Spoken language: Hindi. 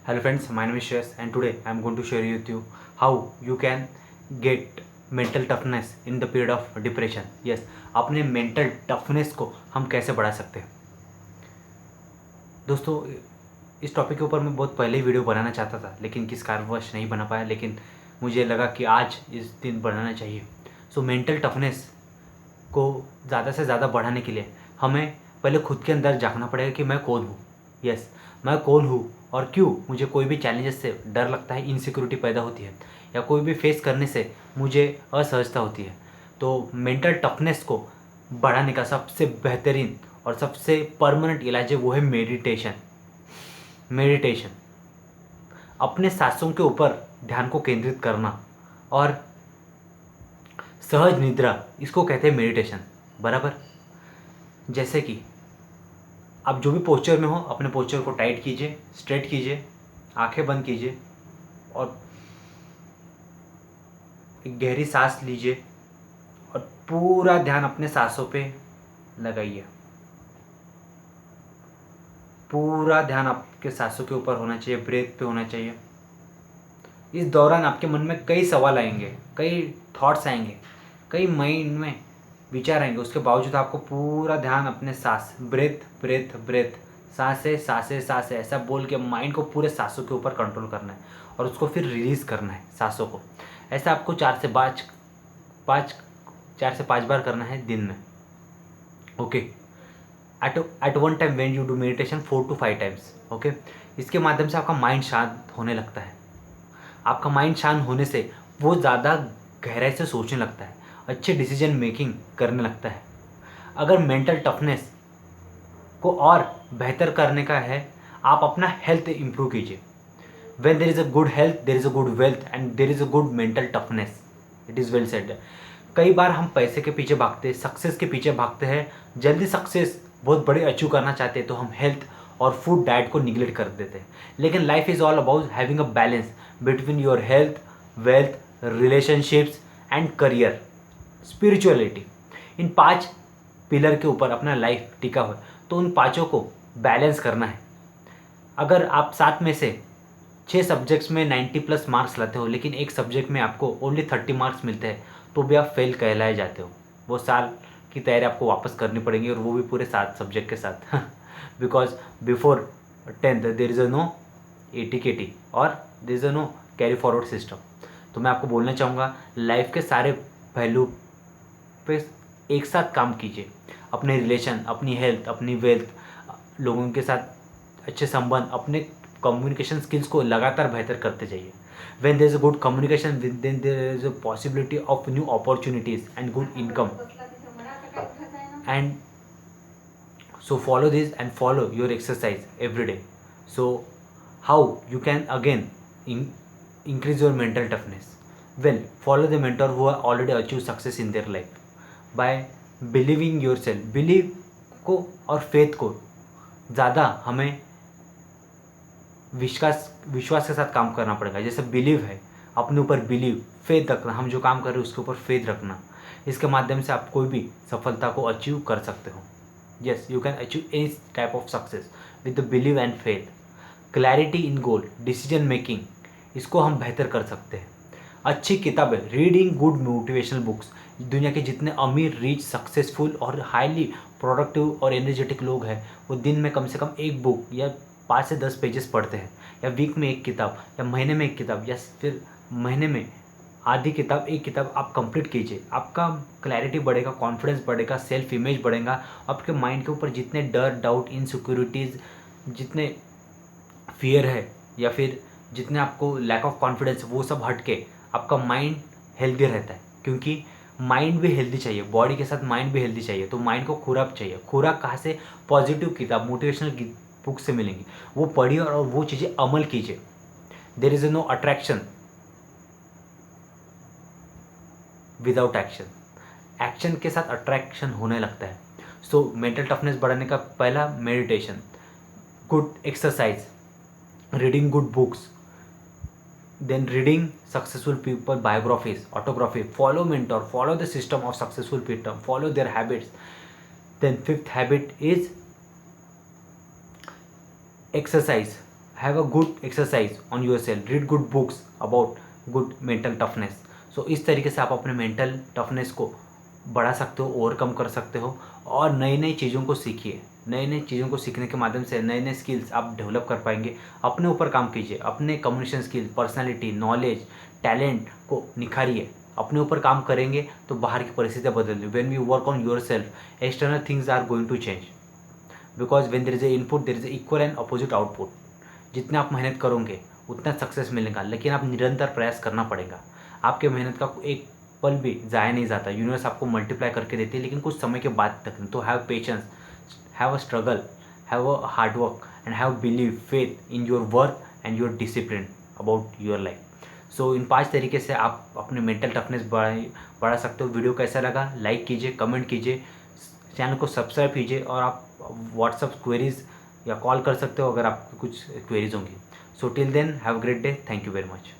Hello friends, my name is Shreyas and today I am going to share with you how you can get mental toughness in the period of depression. Yes, अपने mental toughness को हम कैसे बढ़ा सकते हैं। दोस्तों, इस टॉपिक के ऊपर मैं बहुत पहले ही वीडियो बनाना चाहता था लेकिन किस कारणवश नहीं बना पाया, लेकिन मुझे लगा कि आज इस दिन बनाना चाहिए। मेंटल टफनेस को ज़्यादा से ज़्यादा बढ़ाने के लिए हमें पहले खुद के अंदर झांकना पड़ेगा कि मैं कौन हूँ। यस, मैं कौन हूँ और क्यों मुझे कोई भी चैलेंजेस से डर लगता है, इनसिक्योरिटी पैदा होती है या कोई भी फेस करने से मुझे असहजता होती है। तो मेंटल टफनेस को बढ़ाने का सबसे बेहतरीन और सबसे परमानेंट इलाज है, वो है मेडिटेशन। मेडिटेशन, अपने सांसों के ऊपर ध्यान को केंद्रित करना और सहज निद्रा, इसको कहते हैं मेडिटेशन। बराबर, जैसे कि आप जो भी पोस्चर में हो अपने पोस्चर को टाइट कीजिए, स्ट्रेट कीजिए, आंखें बंद कीजिए और एक गहरी सांस लीजिए और पूरा ध्यान अपने सांसों पे लगाइए। पूरा ध्यान आपके सांसों के ऊपर होना चाहिए, ब्रेथ पे होना चाहिए। इस दौरान आपके मन में कई सवाल आएंगे, कई थॉट्स आएंगे, कई माइंड में विचार आएंगे। उसके बावजूद आपको पूरा ध्यान अपने सांस, ब्रेथ ब्रेथ ब्रेथ, सांसें सांसें सांसें, ऐसा बोल के माइंड को पूरे सांसों के ऊपर कंट्रोल करना है और उसको फिर रिलीज़ करना है सांसों को। ऐसा आपको 4 से 5 बार करना है दिन में। Okay, at one time when you do meditation 4 to 5 times. Okay, इसके माध्यम से आपका माइंड शांत होने लगता है। आपका माइंड शांत होने से वो ज़्यादा गहराई से सोचने लगता है, अच्छे डिसीजन मेकिंग करने लगता है। अगर मेंटल टफनेस को और बेहतर करने का है, आप अपना हेल्थ इम्प्रूव कीजिए। When there is a good health there is a good wealth and there is a good mental toughness. It is well said. कई बार हम पैसे के पीछे भागते हैं, सक्सेस के पीछे भागते हैं, जल्दी सक्सेस बहुत बड़े अचीव करना चाहते हैं तो हम हेल्थ और फूड डाइट को निगलेक्ट कर देते हैं। लेकिन life is all about having a balance between your health, wealth, relationships and career, spirituality. In 5 pillar के ऊपर अपना लाइफ टिका हुआ है, तो उन पाँचों को बैलेंस करना है। अगर आप 7 में से 6 सब्जेक्ट्स में 90+ मार्क्स लाते हो लेकिन एक सब्जेक्ट में आपको ओनली 30 मार्क्स मिलते हैं तो भी आप फेल कहलाए जाते हो। वो साल की तैयारी आपको वापस करनी पड़ेगी और वो भी पूरे 7 सब्जेक्ट के साथ because before 10th there is a no ATKT और there is a no carry forward system. तो मैं आपको बोलना चाहूँगा, लाइफ के सारे पहलू पे एक साथ काम कीजिए। अपने रिलेशन, अपनी हेल्थ, अपनी वेल्थ, लोगों के साथ अच्छे संबंध, अपने कम्युनिकेशन स्किल्स को लगातार बेहतर करते जाइए। When there is a good communication, then there is a possibility of new opportunities and good income. And so follow this and follow your exercise every day. So how you can again increase your mental toughness? Well, follow the mentor who have already achieved success in their life by believing yourself. Believe को और फेथ को ज़्यादा हमें विश्वास के साथ काम करना पड़ेगा। जैसे बिलीव है, अपने ऊपर बिलीव, फेथ रखना, हम जो काम कर रहे हैं उसके ऊपर फेथ रखना। इसके माध्यम से आप कोई भी सफलता को अचीव कर सकते हो। Yes, you can achieve any type of success with the believe and faith. Clarity in goal, decision making, इसको हम बेहतर कर सकते हैं। अच्छी किताबें, रीडिंग गुड मोटिवेशनल बुक्स। दुनिया के जितने अमीर, रिच, सक्सेसफुल और हाईली प्रोडक्टिव और एनर्जेटिक लोग हैं वो दिन में कम से कम एक बुक या 5 से 10 पेजेस पढ़ते हैं, या वीक में एक किताब, या महीने में एक किताब, या फिर महीने में आधी किताब, एक किताब आप कंप्लीट कीजिए। आपका क्लैरिटी बढ़ेगा, कॉन्फिडेंस बढ़ेगा, सेल्फ इमेज बढ़ेगा। आपके माइंड के ऊपर जितने डर, डाउट, इनसिक्योरिटीज़, जितने फियर है या फिर जितने आपको लैक ऑफ कॉन्फिडेंस, वो सब हट के आपका माइंड हेल्दी रहता है। क्योंकि माइंड भी हेल्दी चाहिए, बॉडी के साथ माइंड भी हेल्दी चाहिए। तो माइंड को खुराक चाहिए। खुराक कहाँ से? पॉजिटिव किताब, मोटिवेशनल बुक से मिलेंगी। वो पढ़िए और वो चीज़ें अमल कीजिए। There is no attraction without action. Action के साथ अट्रैक्शन होने लगता है। सो मेंटल टफनेस बढ़ाने का पहला, meditation, good exercise, reading good books, then reading successful people biographies, autography, follow mentor, follow the system of successful people, follow their habits. Then fifth habit is exercise. Have a good exercise on yourself, read good books about good mental toughness. सो इस तरीके से आप अपने मेंटल टफनेस को बढ़ा सकते हो, ओवरकम कर सकते हो और नई नई चीज़ों को सीखिए। नई नई चीज़ों को सीखने के माध्यम से नए नए स्किल्स आप डेवलप कर पाएंगे। अपने ऊपर काम कीजिए, अपने communication skill, personality, knowledge, talent को निखारिए। अपने ऊपर काम करेंगे तो बाहर की परिस्थितियाँ बदलेंगी। When we work on yourself, external things are going to change, because when there is a input there is a equal and opposite output. जितना आप मेहनत करोगे उतना सक्सेस मिलेगा, लेकिन आप निरंतर प्रयास करना पड़ेगा। आपके मेहनत का एक पल भी ज़ाया नहीं जाता। यूनिवर्स आपको मल्टीप्लाई करके देती है, लेकिन कुछ समय के बाद तक। तो have patience, have a struggle, have a hard work and have believe faith in your work and your discipline about your life. So in 5 तरीके से आप अपने मेंटल टफनेस बढ़ा सकते हो। वीडियो कैसा लगा लाइक कीजिए, कमेंट कीजिए, चैनल को सब्सक्राइब कीजिए और आप व्हाट्सअप क्वेरीज या कॉल कर सकते हो अगर आपको कुछ क्वेरीज होंगी। So till then have a great day, thank you very much.